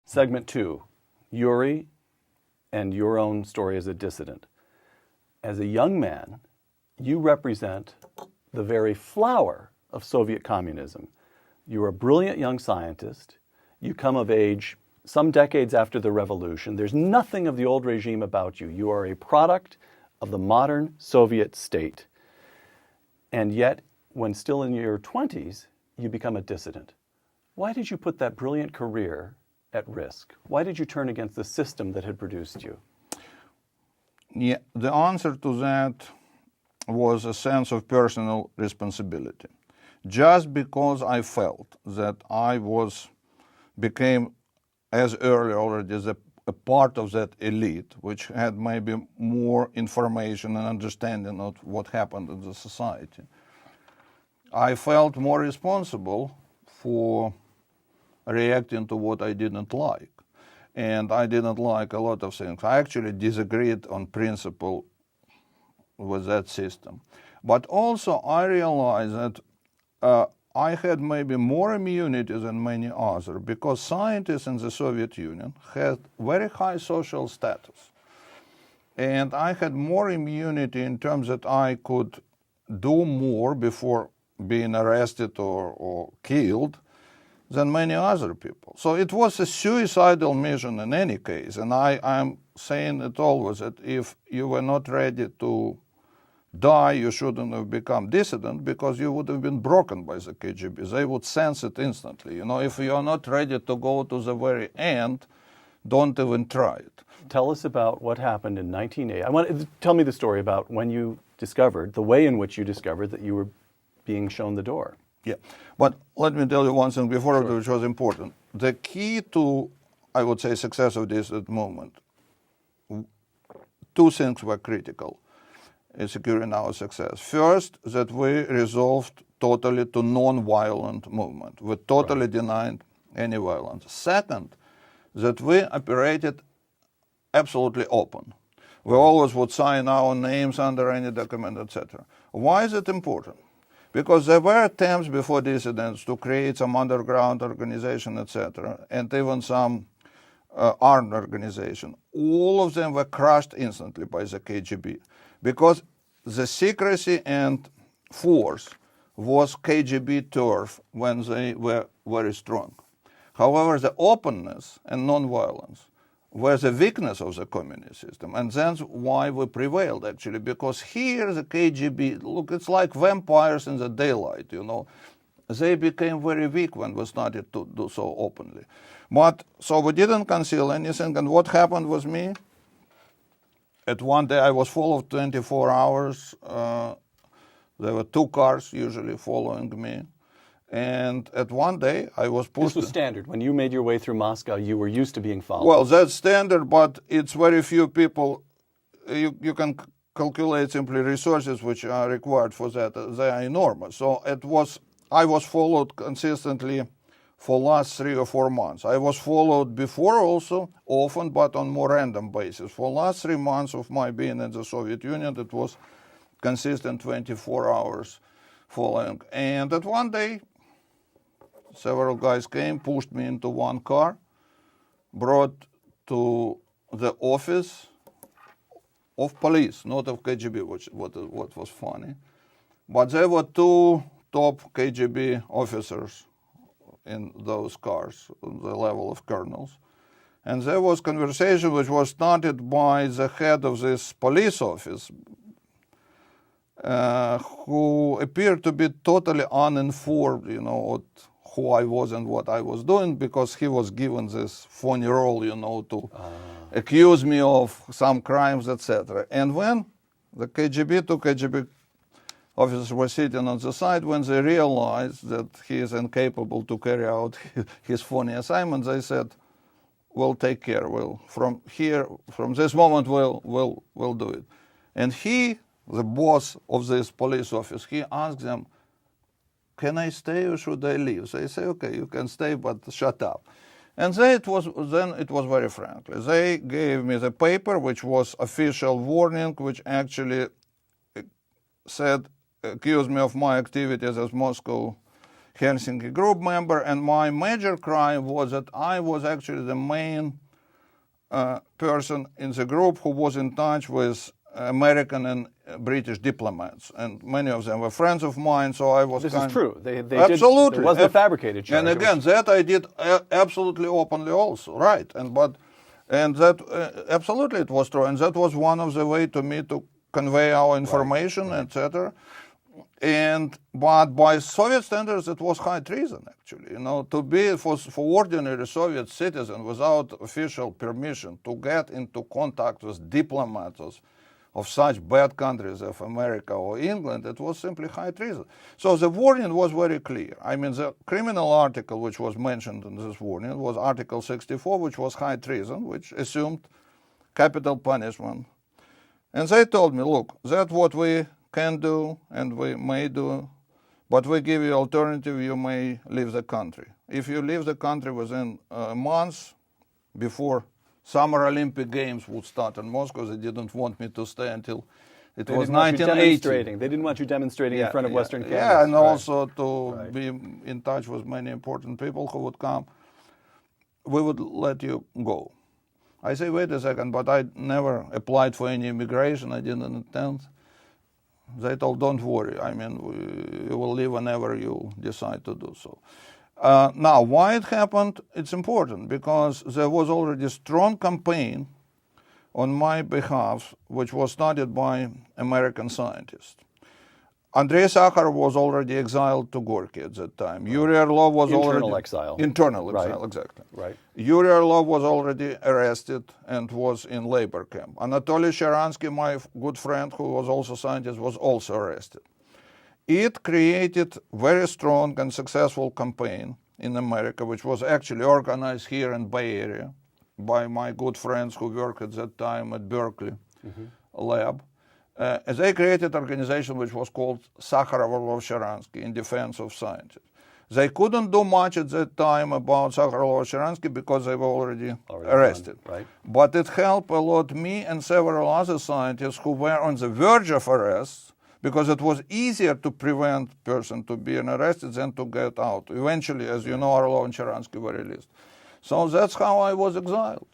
Segment 2, Yuri and your own story as a dissident. As a young man, you represent the very flower of Soviet communism. You're a brilliant young scientist. You come of age some decades after the revolution. There's nothing of the old regime about you. You are a product of the modern Soviet state. And yet, when still in your 20s, you become a dissident. Why did you put that brilliant career at risk? Why did you turn against the system that had produced you? Yeah, the answer to that was a sense of personal responsibility. Just because I felt that I became as early already as a part of that elite, which had maybe more information and understanding of what happened in the society, I felt more responsible for reacting to what I didn't like. And I didn't like a lot of things. I actually disagreed on principle with that system. But also I realized that I had maybe more immunity than many others because scientists in the Soviet Union had very high social status. And I had more immunity in terms that I could do more before being arrested or killed than many other people. So it was a suicidal mission in any case. And I'm saying it always that if you were not ready to die, you shouldn't have become dissident because you would have been broken by the KGB. They would sense it instantly. You know, if you're not ready to go to the very end, don't even try it. Tell us about what happened in 1980. Tell me the story about when you discovered, the way in which you discovered that you were being shown the door. Yeah, but let me tell you one thing before, Sure. which was important. The key to, I would say, success of this movement, two things were critical in securing our success. First, that we resolved totally to non-violent movement. We totally denied any violence. Second, that we operated absolutely open. We always would sign our names under any document, etc. Why is it important? Because there were attempts before dissidents to create some underground organization, etc., and even some armed organization. All of them were crushed instantly by the KGB because the secrecy and force was KGB turf when they were very strong. However, the openness and non-violence were the weakness of the communist system. And that's why we prevailed, actually, because here the KGB, look, it's like vampires in the daylight, you know. They became very weak when we started to do so openly. But, so we didn't conceal anything, and what happened with me, at one day I was followed 24 hours. There were 2 cars usually following me. And at one day, I was pushed. This was standard. When you made your way through Moscow, you were used to being followed. Well, that's standard, but it's very few people. You can calculate simply resources which are required for that. They are enormous. So I was followed consistently for last 3 or 4 months. I was followed before also, often, but on more random basis. For last 3 months of my being in the Soviet Union, it was consistent 24 hours following. And at one day, several guys came, pushed me into one car, brought to the office of police, not of KGB, what was funny. But there were 2 top KGB officers in those cars, on the level of colonels. And there was conversation which was started by the head of this police office, who appeared to be totally uninformed, you know, who I was and what I was doing, because he was given this phony role, you know, to accuse me of some crimes, etc. And when the KGB, 2 KGB officers were sitting on the side, when they realized that he is incapable to carry out his phony assignment, they said, "We'll take care. From this moment, we'll do it." And he, the boss of this police office, he asked them, "Can I stay or should I leave?" They say, "Okay, you can stay, but shut up." And then it was very frankly. They gave me the paper, which was official warning, which actually accused me of my activities as Moscow Helsinki group member, and my major crime was that I was actually the main person in the group who was in touch with American and British diplomats, and many of them were friends of mine. So I was. This is true. They absolutely. Did, there wasn't a fabricated charge. And again, that I did absolutely openly also, right? And that absolutely it was true, and that was one of the way to me to convey our information, right. etc. But by Soviet standards, it was high treason, actually. You know, to be for ordinary Soviet citizen without official permission to get into contact with diplomats of such bad countries as America or England, it was simply high treason. So the warning was very clear. I mean, the criminal article which was mentioned in this warning was Article 64, which was high treason, which assumed capital punishment. And they told me, look, that's what we can do and we may do, but we give you alternative, you may leave the country. If you leave the country within months before Summer Olympic Games would start in Moscow, they didn't want me to stay until it was 1980. They didn't want you demonstrating in front of Western cameras. Yeah, and also to be in touch with many important people who would come. We would let you go. I say, wait a second, but I never applied for any immigration. I didn't intend. They told, don't worry. I mean, you will leave whenever you decide to do so. Now, why it happened, it's important, because there was already a strong campaign on my behalf, which was started by American scientists. Andrei Sakharov was already exiled to Gorky at that time. Yuri Orlov was internal exile. Internal exile, exactly. Right. Yuri Orlov was already arrested and was in labor camp. Anatoly Sharansky, my good friend, who was also a scientist, was also arrested. It created very strong and successful campaign in America, which was actually organized here in Bay Area by my good friends who worked at that time at Berkeley lab. They created an organization which was called Sakharov-Orlov-Sharansky in defense of scientists. They couldn't do much at that time about Sakharov-Sharansky because they were already arrested. Done, right. But it helped a lot me and several other scientists who were on the verge of arrest, because it was easier to prevent a person to be arrested than to get out. Eventually, as you know, Orlov and Sharansky were released. So that's how I was exiled.